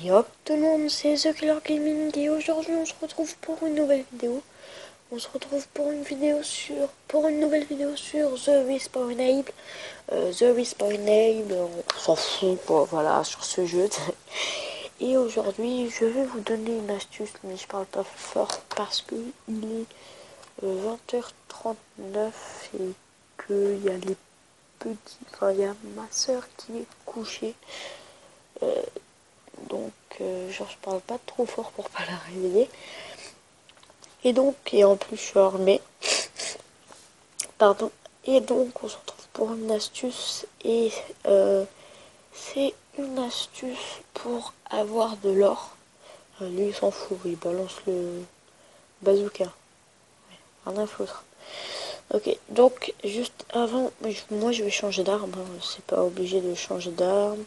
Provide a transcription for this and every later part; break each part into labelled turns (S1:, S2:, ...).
S1: Yo tout le monde, c'est The Killer Gaming et aujourd'hui on se retrouve pour une nouvelle vidéo. On se retrouve pour une nouvelle vidéo sur The Respawnable. The Respawnable, on s'en fout quoi, voilà, sur ce jeu. Et aujourd'hui je vais vous donner une astuce, mais je parle pas fort parce que il est 20h39 et qu'il y a les petits, enfin il y a ma soeur qui est couchée. Donc genre je parle pas trop fort pour pas la réveiller. Et en plus je suis armée. Pardon. Et donc on se retrouve pour une astuce et c'est une astuce pour avoir de l'or. Lui il s'en fout, il balance le bazooka. Rien à foutre. Ok, donc juste avant, moi je vais changer d'arme, hein. C'est pas obligé de changer d'arme.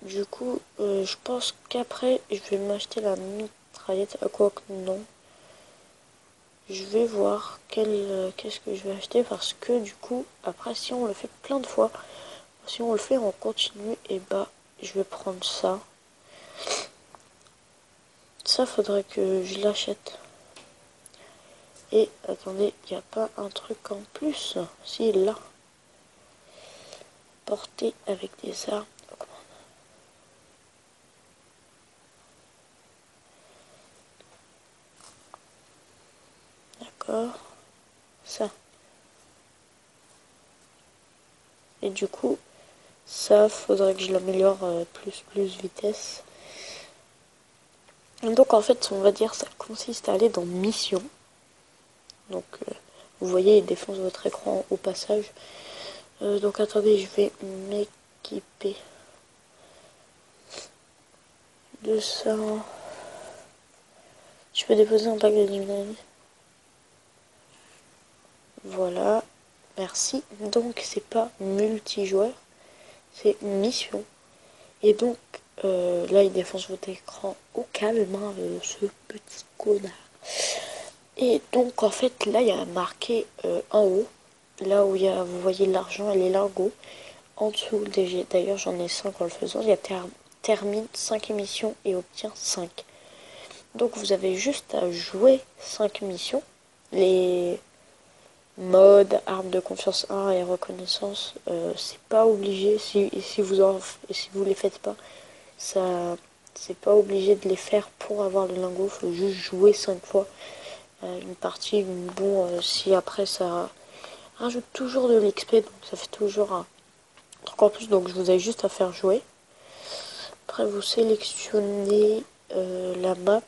S1: Du coup, je pense qu'après je vais m'acheter la mitraillette. Quoi que non. Je vais voir qu'est-ce que je vais acheter parce que du coup, après, si on le fait plein de fois, si on le fait en continu, et bah, je vais prendre ça. Ça, faudrait que je l'achète. Et attendez, il n'y a pas un truc en plus? Si, là. Porter avec des armes. D'accord. Ça. Et du coup, ça, faudrait que je l'améliore plus vitesse. Et donc, en fait, on va dire, ça consiste à aller dans mission. Donc, vous voyez, il défonce votre écran au passage. Donc attendez, je vais m'équiper de ça. Je peux déposer un pack de dynamite. Voilà, merci. Donc c'est pas multijoueur, c'est mission. Et donc là il défonce votre écran au calme, hein, ce petit connard. Et donc en fait là il y a marqué en haut, là où il y a, vous voyez l'argent et les lingots. En dessous, d'ailleurs j'en ai 5 en le faisant, il y a termine 5 émissions et obtient 5. Donc vous avez juste à jouer 5 missions. Les modes, armes de confiance 1 et reconnaissance, c'est pas obligé. Si vous les faites pas, ça c'est pas obligé de les faire pour avoir le lingot. Faut juste jouer 5 fois une partie. Bon, si après ça rajoute toujours de l'XP, donc ça fait toujours un truc en plus. Donc je vous ai juste à faire jouer. Après vous sélectionnez la map.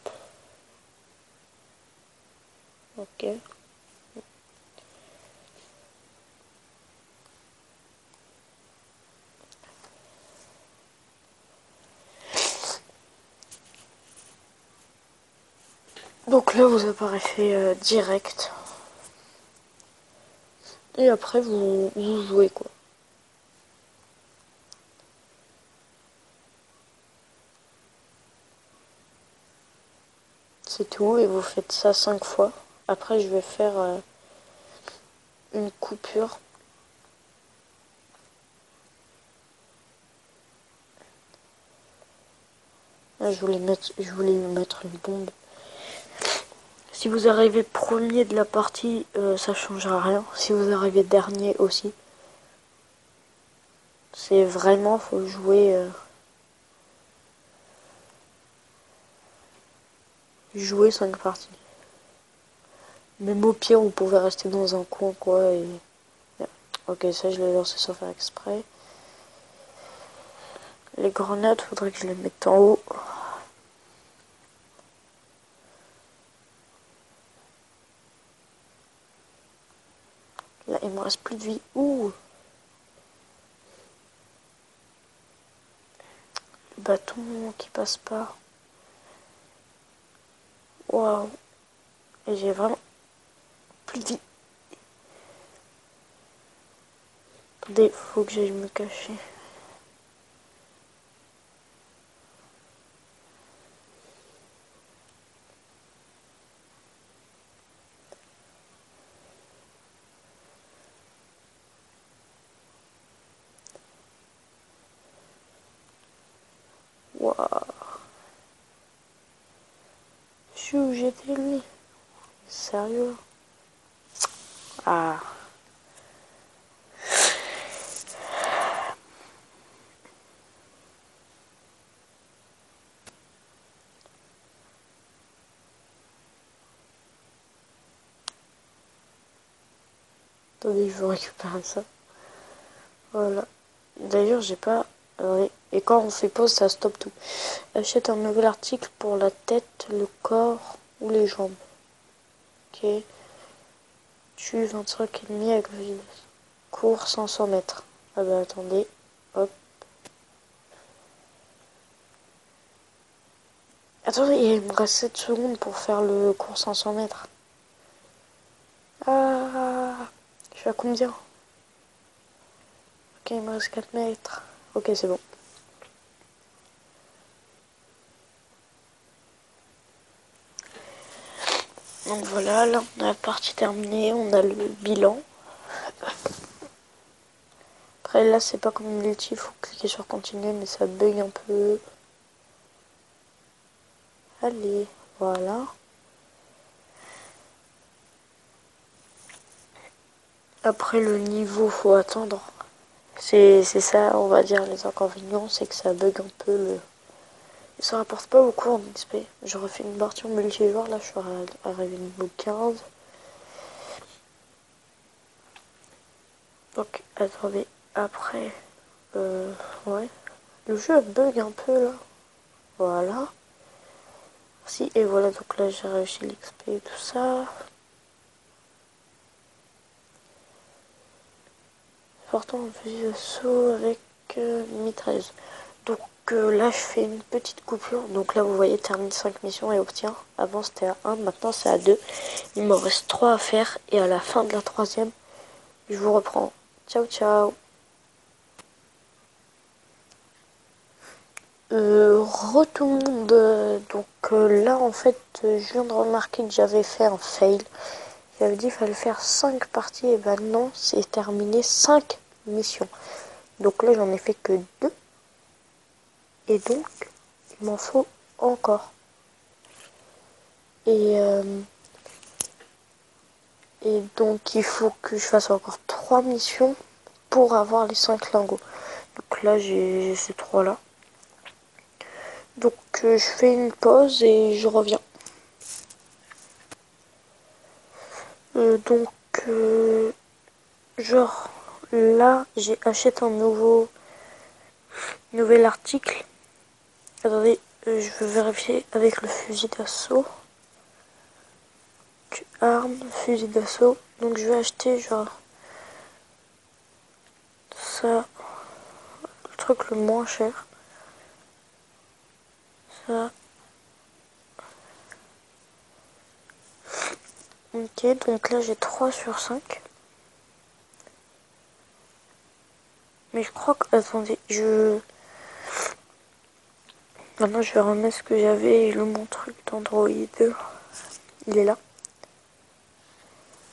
S1: Ok. Donc là, vous apparaissez direct. Et après, vous jouez quoi. C'est tout. Et vous faites ça 5 fois. Après, je vais faire une coupure. Là, je voulais mettre une bombe. Si vous arrivez premier de la partie, ça changera rien. Si vous arrivez dernier aussi. C'est vraiment, faut jouer 5 parties. Même au pire, vous pouvez rester dans un coin, quoi. Et... Ok, ça, je l'ai lancé sans faire exprès. Les grenades, faudrait que je les mette en haut. Là, il me reste plus de vie. Ouh! Le bâton qui passe pas. Waouh! Et j'ai vraiment plus de vie. Attendez, faut que j'aille me cacher. su où j'étais lui. Sérieux? Ah. Attendez, je veux récupérer ça. Voilà. D'ailleurs, j'ai pas... Et quand on fait pause, ça stoppe tout. Achète un nouvel article pour la tête, le corps ou les jambes. Ok. Tue 25 ennemis avec le vide. Cours 500 mètres. Ah bah attendez. Hop. Attendez, il me reste 7 secondes pour faire le cours 500 mètres. Ah. Je suis à combien? Ok, il me reste 4 mètres. Ok, c'est bon. Donc voilà, là on a la partie terminée, on a le bilan. Après là c'est pas comme une multi, il faut cliquer sur continuer mais ça bug un peu. Allez, voilà. Après le niveau, faut attendre. C'est ça, on va dire, les inconvénients, c'est que ça bug un peu le... Ça rapporte pas beaucoup en XP. Je refais une partie en multijoueur, là je suis arrivé niveau 15. Donc attendez, après... ouais. Le jeu bug un peu là. Voilà. Si, et voilà, donc là j'ai réussi l'XP et tout ça. Portant un fusil d'assaut avec mitrailleuse. Donc là je fais une petite coupure. Donc là vous voyez termine 5 missions et obtient. Avant c'était à 1, maintenant c'est à 2. Il me reste 3 à faire et à la fin de la troisième, je vous reprends. Ciao ciao. Tout le monde. Donc là en fait je viens de remarquer que j'avais fait un fail. J'avais dit qu'il fallait faire 5 parties et maintenant c'est terminé 5 missions. Donc là j'en ai fait que 2. Et donc il m'en faut encore. Et donc il faut que je fasse encore 3 missions pour avoir les 5 lingots. Donc là j'ai ces 3 là. Donc je fais une pause et je reviens. Donc genre là j'ai acheté un nouvel article. Attendez, je veux vérifier avec le fusil d'assaut. Arme, fusil d'assaut. Donc je vais acheter genre ça, le truc le moins cher. Ça. Ok, donc là j'ai 3 sur 5. Mais je crois que... Attendez, maintenant je vais remettre ce que j'avais et mon truc d'Android. Il est là.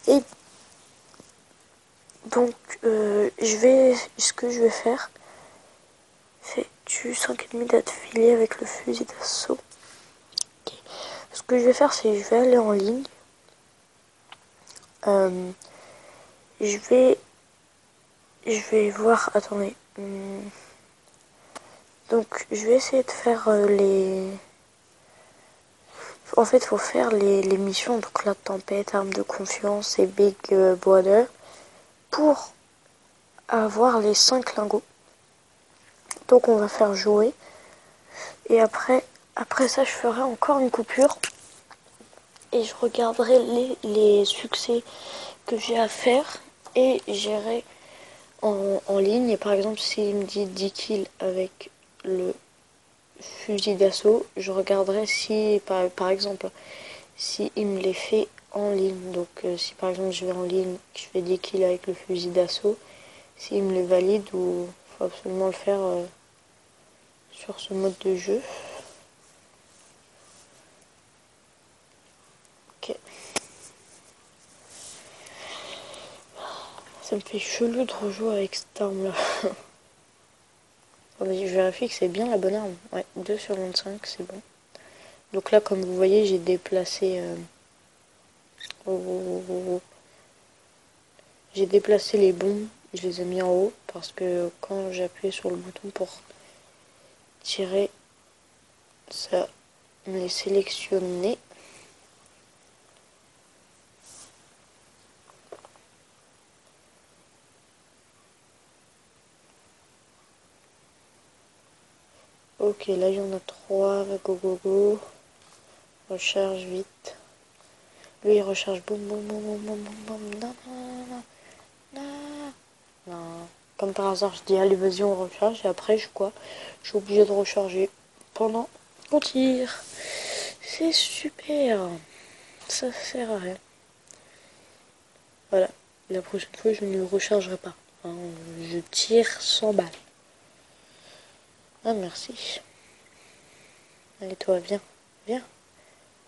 S1: Et donc ce que je vais faire, c'est tuer 5 ennemis d'affilée avec le fusil d'assaut. Okay. Ce que je vais faire, c'est que je vais aller en ligne. Je vais voir... Attendez. Donc je vais essayer de faire les... En fait, il faut faire les missions, donc la tempête, arme de confiance et Big Brother, pour avoir les 5 lingots. Donc on va faire jouer. Et après ça, je ferai encore une coupure. Et je regarderai les succès que j'ai à faire. Et j'irai en ligne. Et par exemple, s'il me dit 10 kills avec le fusil d'assaut, je regarderai si, par exemple, si il me les fait en ligne. Donc si par exemple je vais en ligne, je fais 10 kills avec le fusil d'assaut, s'il me les valide ou faut absolument le faire sur ce mode de jeu. Ok. Ça me fait chelou de rejouer avec cette arme là. Attendez, je vérifie que c'est bien la bonne arme. Ouais, 2 sur 25, c'est bon. Donc là, comme vous voyez, j'ai déplacé... j'ai déplacé les bons, je les ai mis en haut parce que quand j'appuyais sur le bouton pour tirer, ça me les sélectionnait. Ok, là il y en a 3, go go go. Recharge vite. Lui il recharge boum boum boum boum boum boum boum. Non, non, non, non. Non. Comme par hasard, je dis allez vas-y on recharge et après je suis obligée de recharger pendant qu'on tire. C'est super. Ça sert à rien. Voilà. La prochaine fois je ne rechargerai pas. Hein, je tire 100 balles. Ah merci. Allez toi viens. Viens.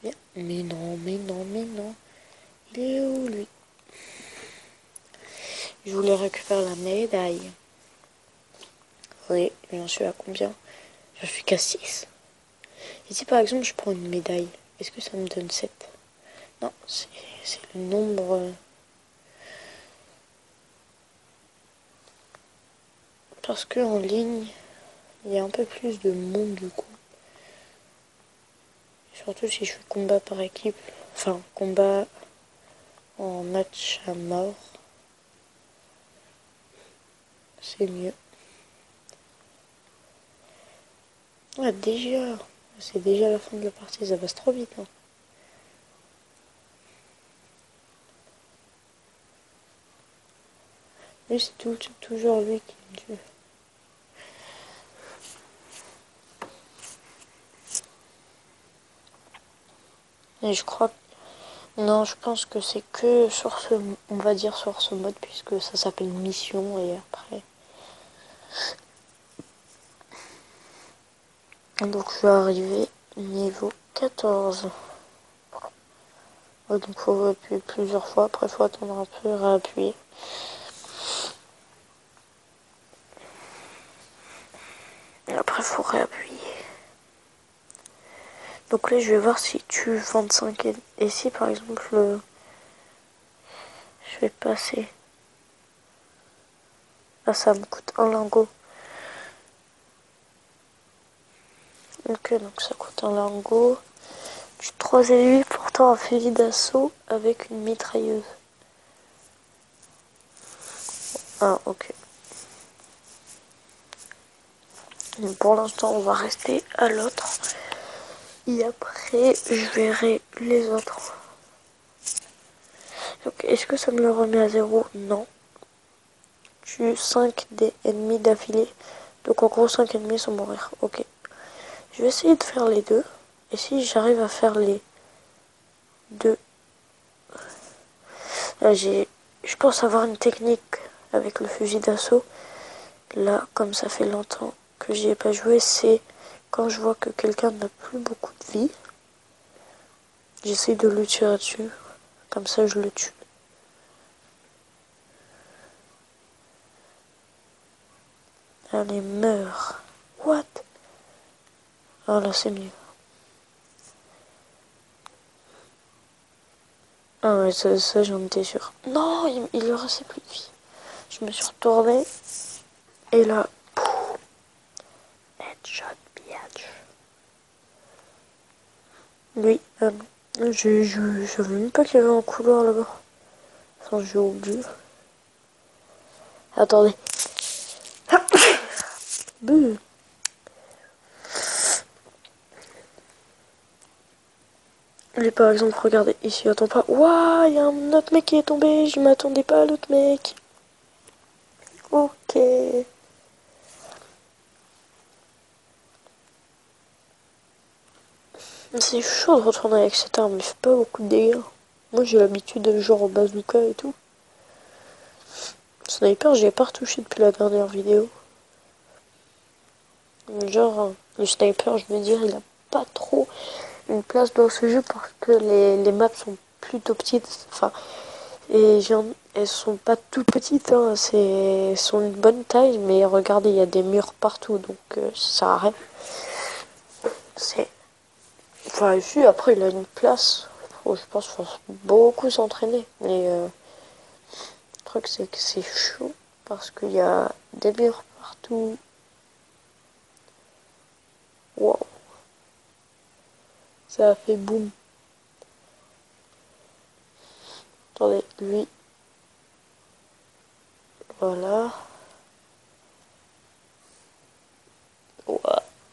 S1: Viens. Mais non, mais non, mais non. Il est où lui? Je voulais récupérer la médaille. Oui, j'en suis à combien? Je suis qu'à 6. Et si par exemple je prends une médaille, est-ce que ça me donne 7? Non, c'est le nombre. Parce que en ligne, il y a un peu plus de monde du coup. Surtout si je fais combat par équipe. Enfin, combat en match à mort. C'est mieux. Ouais, déjà. C'est déjà la fin de la partie, ça passe trop vite. Hein. Lui, c'est toujours lui qui me tue. Et je crois que... Non, je pense que c'est que sur ce... On va dire sur ce mode, puisque ça s'appelle mission, et après... Donc je vais arriver niveau 14. Ouais, donc faut appuyer plusieurs fois, après faut attendre un peu, réappuyer. Et après faut réappuyer. Donc là je vais voir si tu 25 et si par exemple je vais passer. Là ça me coûte un lingot. Ok, donc ça coûte un lingot. Du 3 ennemis portant un fusil d'assaut avec une mitrailleuse. Ah ok. Donc pour l'instant on va rester à l'autre. Et après je verrai les autres. Donc est-ce que ça me le remet à 0? Non. Tue 5 des ennemis d'affilée. Donc en gros 5 ennemis sans mourir. Ok. Je vais essayer de faire les deux. Et si j'arrive à faire les deux. Là je pense avoir une technique avec le fusil d'assaut. Là, comme ça fait longtemps que j'y ai pas joué, c'est quand je vois que quelqu'un n'a plus beaucoup de vie. J'essaie de le tirer dessus. Comme ça je le tue. Allez, meurs. What? Ah là c'est mieux. Ah ouais, ça j'en étais sûr. Non, il lui restait plus de vie. Je me suis retournée. Et là, pouf, headshot, biatch. Lui, je savais même pas qu'il y avait un couloir là-bas. Enfin, j'ai oublié. Attendez. Buh. Et par exemple, regardez, ici, attends pas. Waouh, il y a un autre mec qui est tombé. Je m'attendais pas à l'autre mec. Ok. C'est chaud de retourner avec cette arme, il fait pas beaucoup de dégâts. Moi j'ai l'habitude de genre au bazooka et tout. Sniper, j'y ai pas retouché depuis la dernière vidéo. Genre, le sniper, je veux dire, il a pas trop une place dans ce jeu parce que les maps sont plutôt petites. Enfin, et elles sont pas tout petites, hein, elles sont une bonne taille, mais regardez, il y a des murs partout, donc ça sert à rien. Enfin, ici, après, il a une place. Je pense qu'il faut beaucoup s'entraîner. Mais le truc, c'est que c'est chaud. Parce qu'il y a des murs partout. Wow. Ça a fait boum. Attendez, lui. Voilà. Wow.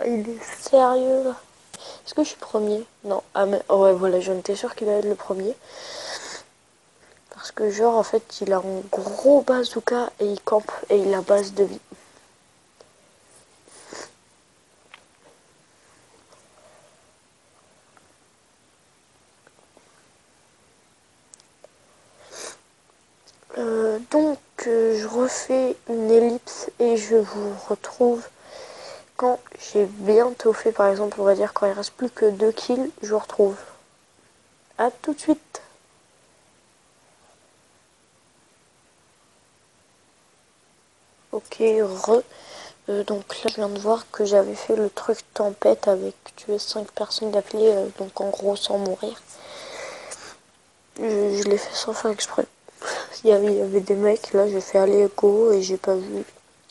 S1: Il est sérieux là. Est-ce que je suis premier? Non. Ah mais oh ouais voilà, j'en étais sûre qu'il allait être le premier. Parce que genre en fait il a un gros bazooka et il campe et il a base de vie. Je refais une ellipse et je vous retrouve quand j'ai bientôt fait, par exemple on va dire quand il reste plus que 2 kills, je vous retrouve. A tout de suite. Ok, donc là je viens de voir que j'avais fait le truc tempête avec tuer 5 personnes d'affilée, donc en gros sans mourir. Je l'ai fait sans faire exprès. Il y avait des mecs, là j'ai fait aller go et j'ai pas vu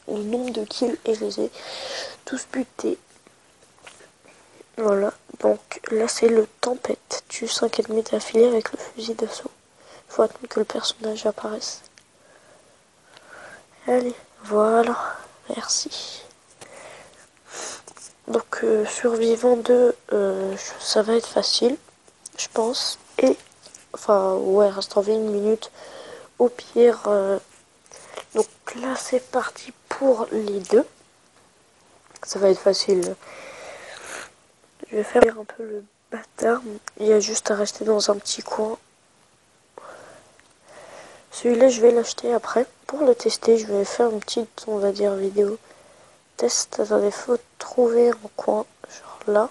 S1: le nombre de kills et je les ai tous butés. Voilà, donc là c'est le tempête. Tue 5 ennemis d'affilée avec le fusil d'assaut. Faut attendre que le personnage apparaisse. Allez, voilà, merci. Donc survivant 2, ça va être facile, je pense. Et, enfin, ouais, reste en vie 1 minute. Au pire, donc là c'est parti pour les 2. Ça va être facile. Je vais faire un peu le bâtard. Il y a juste à rester dans un petit coin. Celui-là, je vais l'acheter après. Pour le tester, je vais faire une petite, on va dire, vidéo test. Attendez, faut trouver un coin, genre là.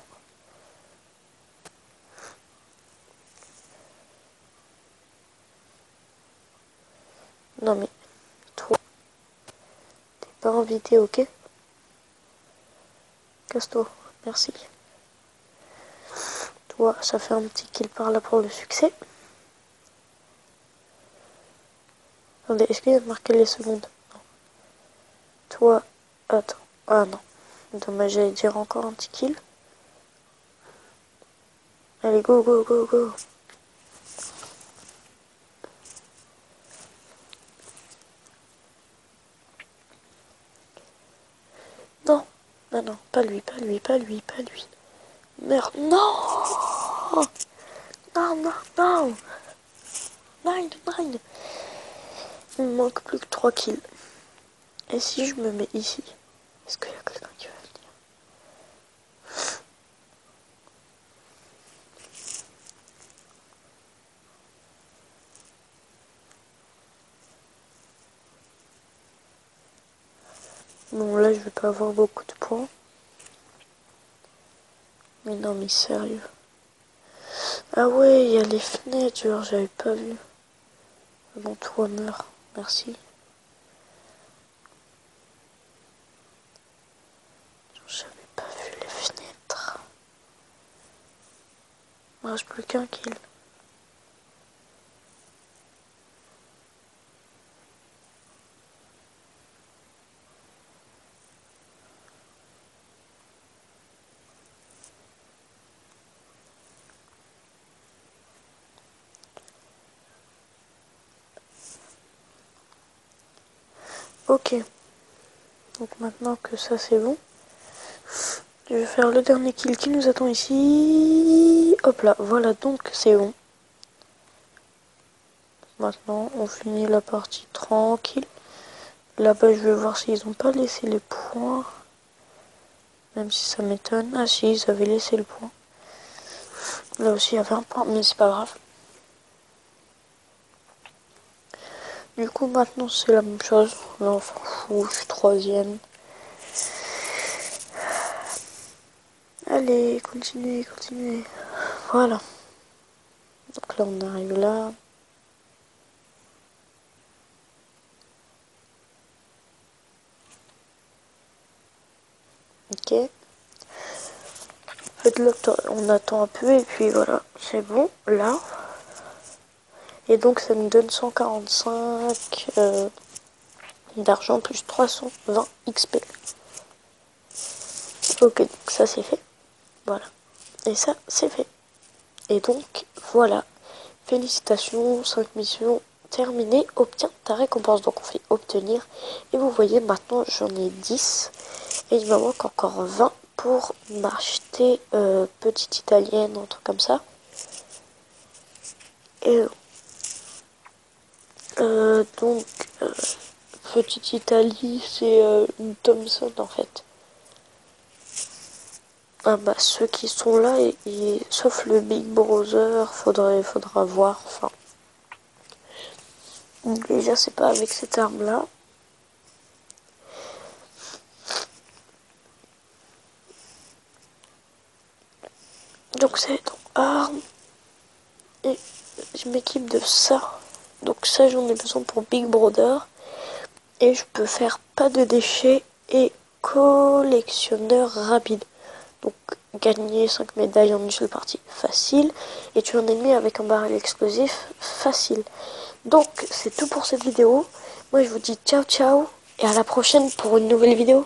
S1: Non mais, toi, t'es pas invité, ok? Casse-toi, merci. Toi, ça fait un petit kill par là pour le succès. Attendez, est-ce qu'il y a marqué les secondes? Non. Toi, attends. Ah non. Dommage, j'allais dire encore un petit kill. Allez, go, go, go, go. Non. Ah non, pas lui, pas lui, pas lui, pas lui. Merde, non. Non, non, non. Nine, nine. Il me manque plus que 3 kills. Et si je me mets ici? Est-ce qu'il y a quelqu'un qui va venir? Bon, là, je vais pas avoir beaucoup de points. Mais non, mais sérieux. Ah ouais, il y a les fenêtres, genre, j'avais pas vu. Bon, toi, meurs. Merci. J'avais pas vu les fenêtres. Il me reste plus qu'un kill. Ok. Donc maintenant que ça c'est bon, je vais faire le dernier kill qui nous attend ici. Hop là, voilà, donc c'est bon. Maintenant, on finit la partie tranquille. Là-bas, je vais voir s'ils n'ont pas laissé les points. Même si ça m'étonne. Ah si, ils avaient laissé le point. Là aussi, il y avait un point, mais c'est pas grave. Du coup, maintenant, c'est la même chose. Là, on s'en fout, je suis troisième. Allez, continuez, continuez. Voilà. Donc là, on arrive là. Ok. fait, là, on attend un peu et puis voilà, c'est bon, là. Et donc, ça nous donne 145 d'argent plus 320 XP. Ok, donc ça c'est fait. Voilà. Et ça, c'est fait. Et donc, voilà. Félicitations, 5 missions terminées. Obtiens ta récompense. Donc, on fait obtenir. Et vous voyez, maintenant, j'en ai 10. Et il me manque encore 20 pour m'acheter petite italienne, un truc comme ça. Et donc, petite Italie, c'est une Thompson en fait. Ah bah, ceux qui sont là, sauf le Big Brother, faudra voir. Enfin, déjà, c'est pas avec cette arme-là. Donc, c'est dans arme. Et je m'équipe de ça. Donc, ça, j'en ai besoin pour Big Brother. Et je peux faire pas de déchets et collectionneur rapide. Donc, gagner 5 médailles en une seule partie, facile. Et tuer un ennemi avec un baril explosif, facile. Donc, c'est tout pour cette vidéo. Moi, je vous dis ciao ciao et à la prochaine pour une nouvelle vidéo.